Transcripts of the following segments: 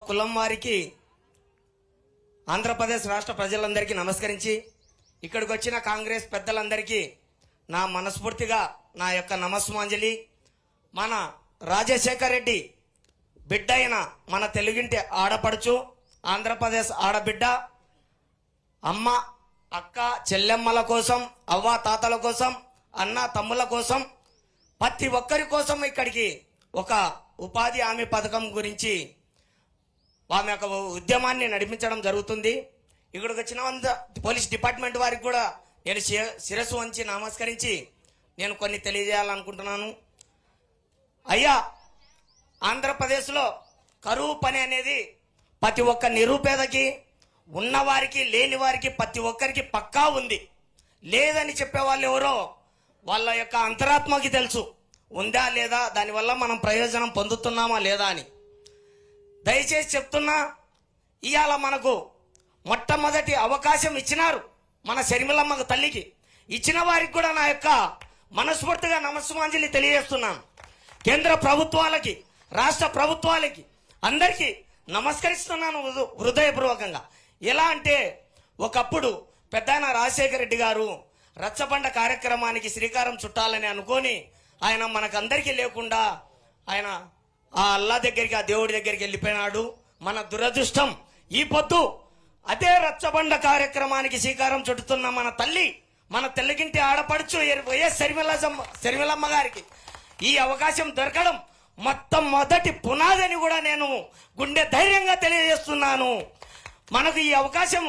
కులం వారికి ఆంధ్రప్రదేశ్ రాష్ట్ర ప్రజలందరికీ నమస్కరించి ఇక్కడికి వచ్చిన కాంగ్రెస్ పెద్దలందరికీ నా మనస్ఫూర్తిగా నా యొక్క నమస్సుమాంజలి. మన రాజశేఖర్ రెడ్డి బిడ్డ అయిన మన తెలుగింటి ఆడపడుచు, ఆంధ్రప్రదేశ్ ఆడబిడ్డ, అమ్మ అక్క చెల్లెమ్మల కోసం, అవ్వ తాతల కోసం, అన్న తమ్ముల కోసం, ప్రతి ఒక్కరి కోసం ఇక్కడికి ఒక ఉపాధి హామీ పథకం గురించి ఆమె ఒక ఉద్యమాన్ని నడిపించడం జరుగుతుంది. ఇక్కడికి వచ్చిన పోలీస్ డిపార్ట్మెంట్ వారికి కూడా నేను శిరస్సు వంచి నమస్కరించి నేను కొన్ని తెలియజేయాలనుకుంటున్నాను. అయ్యా, ఆంధ్రప్రదేశ్లో కరువు పని అనేది ప్రతి ఒక్క నిరుపేదకి, ఉన్నవారికి లేని వారికి ప్రతి ఒక్కరికి పక్కా ఉంది. లేదని చెప్పేవాళ్ళు ఎవరో వాళ్ళ యొక్క అంతరాత్మకి తెలుసు ఉందా లేదా, దానివల్ల మనం ప్రయోజనం పొందుతున్నామా లేదా అని. దయచేసి చెప్తున్నా, ఇవాళ మనకు మొట్టమొదటి అవకాశం ఇచ్చినారు మన షర్మిలమ్మ తల్లికి. ఇచ్చిన వారికి కూడా నా యొక్క మనస్ఫూర్తిగా నమస్సుమాంజలి తెలియజేస్తున్నాను. కేంద్ర ప్రభుత్వాలకి, రాష్ట్ర ప్రభుత్వాలకి అందరికీ నమస్కరిస్తున్నాను హృదయపూర్వకంగా. ఎలా అంటే, ఒకప్పుడు పెద్దాయన రాజశేఖర రెడ్డి గారు రచ్చబండ కార్యక్రమానికి శ్రీకారం చుట్టాలని అనుకొని ఆయన మనకందరికీ లేకుండా ఆయన ఆ అల్లా దగ్గరికి, ఆ దేవుడి దగ్గరికి వెళ్ళిపోయినాడు. మన దురదృష్టం ఈ పొద్దు అదే రచ్చబండ కార్యక్రమానికి శ్రీకారం చుట్టుతున్న మన తల్లి, మన తెల్లగింటి ఆడపడుచు వైఎస్ షర్మిలమ్మ గారికి ఈ అవకాశం దొరకడం మొట్టమొదటి పునాది అని కూడా నేను గుండె ధైర్యంగా తెలియజేస్తున్నాను. మనకు ఈ అవకాశం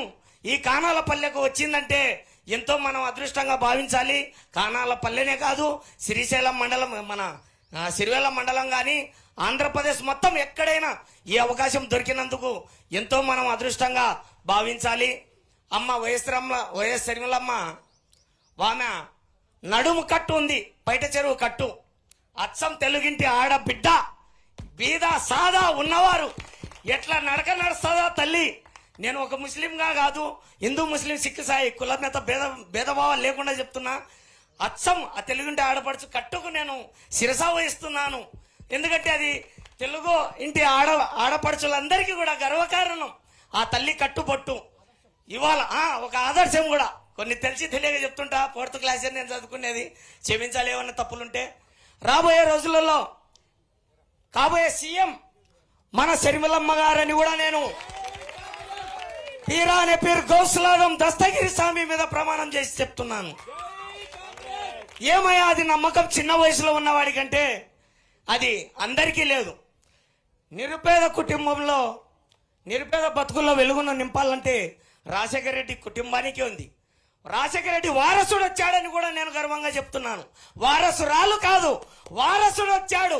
ఈ కానాలపల్లెకు వచ్చిందంటే ఎంతో మనం అదృష్టంగా భావించాలి. కానాలపల్లెనే కాదు, శ్రీశైలం మండలం, మన సిరివెల్ల మండలం కానీ ఆంధ్రప్రదేశ్ మొత్తం ఎక్కడైనా ఈ అవకాశం దొరికినందుకు ఎంతో మనం అదృష్టంగా భావించాలి. అమ్మ వైఎస్ షర్మిలమ్మ ఆమె నడుము కట్టు ఉంది, బయట చెరువు కట్టు, అచ్చం తెలుగింటి ఆడబిడ్డ, బీద సాదా ఉన్నవారు ఎట్లా నడక నడుస్తుందా తల్లి. నేను ఒక ముస్లింగా కాదు, హిందూ ముస్లిం సిక్ సాయి కులనేత భేదభావాలు లేకుండా చెప్తున్నా. అచ్చం ఆ తెలుగుంటి ఆడపడుచు కట్టుకు నేను శిరసా వహిస్తున్నాను. ఎందుకంటే అది తెలుగు ఇంటి ఆడపడుచులందరికీ కూడా గర్వకారణం ఆ తల్లి కట్టుబొట్టు. ఇవాళ ఒక ఆదర్శం కూడా. కొన్ని తెలిసి తెలియక చెప్తుంటా, 4th క్లాస్ నేను చదువుకునేది, క్షమించాలి ఏమన్నా తప్పులుంటే. రాబోయే రోజులలో కాబోయే సీఎం మన షర్మిలమ్మ గారని కూడా నేను పీరా అనే పేరు గౌస్లాదం దస్తగిరి స్వామి మీద ప్రమాణం చేసి చెప్తున్నాను. ఏమయ్యా, అది నమ్మకం చిన్న వయసులో ఉన్నవాడికంటే అది అందరికీ లేదు. నిరుపేద కుటుంబంలో, నిరుపేద బతుకుల్లో వెలుగును నింపాలంటే రాజశేఖర రెడ్డి కుటుంబానికి ఉంది. రాజశేఖర రెడ్డి వారసుడు వచ్చాడని కూడా నేను గర్వంగా చెప్తున్నాను. వారసురాలు కాదు, వారసుడు వచ్చాడు.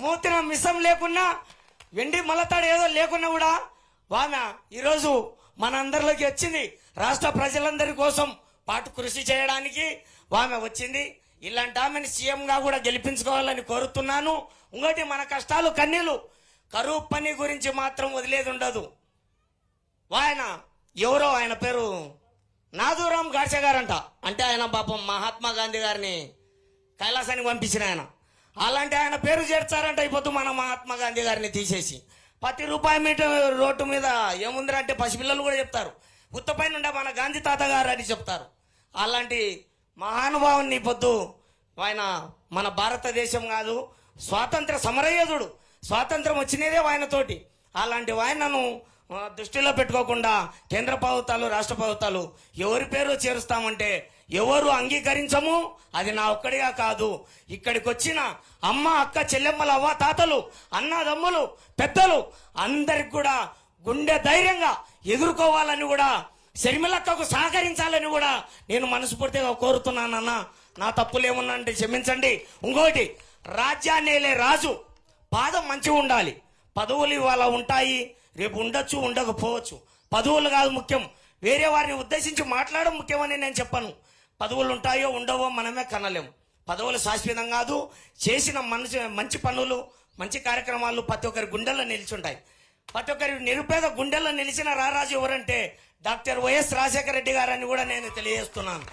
మూతిన మిసం లేకున్నా, వెండి మొలతాడు ఏదో లేకున్నా కూడా ఆమె ఈరోజు మనందరిలోకి వచ్చింది. రాష్ట్ర ప్రజలందరి కోసం పాటు కృషి చేయడానికి ఆమె వచ్చింది. ఇలాంటి ఆమెను సీఎంగా కూడా గెలిపించుకోవాలని కోరుతున్నాను. ఇంకోటి, మన కష్టాలు కన్నీళ్ళు, కరువు పని గురించి మాత్రం వదిలేది ఉండదు. ఆయన ఎవరో, ఆయన పేరు నాథూరామ్ గాడ్సే గారంట. అంటే ఆయన పాపం మహాత్మా గాంధీ గారిని కైలాసానికి పంపించిన ఆయన. అలాంటి ఆయన పేరు చేర్చారంట. అయిపోతూ మన మహాత్మా గాంధీ గారిని తీసేసి ప్రతి రూపాయి మీటర్ రోడ్డు మీద ఏముందంటే పసిపిల్లలు కూడా చెప్తారు, ఉత్తపైన ఉండే మన గాంధీ తాత గారు అని చెప్తారు. అలాంటి మహానుభావుని పొద్దు ఆయన మన భారతదేశం కాదు, స్వాతంత్ర సమరయోధుడు. స్వాతంత్రం వచ్చినదే ఆయనతోటి. అలాంటి ఆయనను దృష్టిలో పెట్టుకోకుండా కేంద్ర ప్రభుత్వాలు, రాష్ట్ర ప్రభుత్వాలు ఎవరి పేరు చేరుస్తామంటే ఎవరు అంగీకరించము. అది నా ఒక్కడిగా కాదు, ఇక్కడికి వచ్చిన అమ్మ అక్క చెల్లెమ్మల అవ్వ తాతలు, అన్నదమ్ములు, పెద్దలు అందరికి కూడా గుండె ధైర్యంగా ఎదుర్కోవాలని కూడా, షర్మిలక్కకు సహకరించాలని కూడా నేను మనస్ఫూర్తిగా కోరుతున్నానన్న. నా తప్పులేమున్నా అంటే క్షమించండి. ఇంకోటి, రాజ్యాన్ని ఏలే రాజు పాదం మంచిగా ఉండాలి. పదవులు ఇవాళ ఉంటాయి, రేపు ఉండొచ్చు, ఉండకపోవచ్చు. పదవులు కాదు ముఖ్యం, వేరే వారిని ఉద్దేశించి మాట్లాడడం ముఖ్యమని నేను చెప్పను. పదవులు ఉంటాయో ఉండవో మనమే కనలేము. పదవులు శాశ్వతం కాదు. చేసిన మంచి పనులు, మంచి కార్యక్రమాలు ప్రతి ఒక్కరి గుండెల్లో నిలిచుంటాయి. ప్రతి ఒక్కరి నిరుపేద గుండెల్లో నిలిచిన రారాజు ఎవరంటే డాక్టర్ వైఎస్ రాజశేఖర రెడ్డి గారని కూడా నేను తెలియజేస్తున్నాను.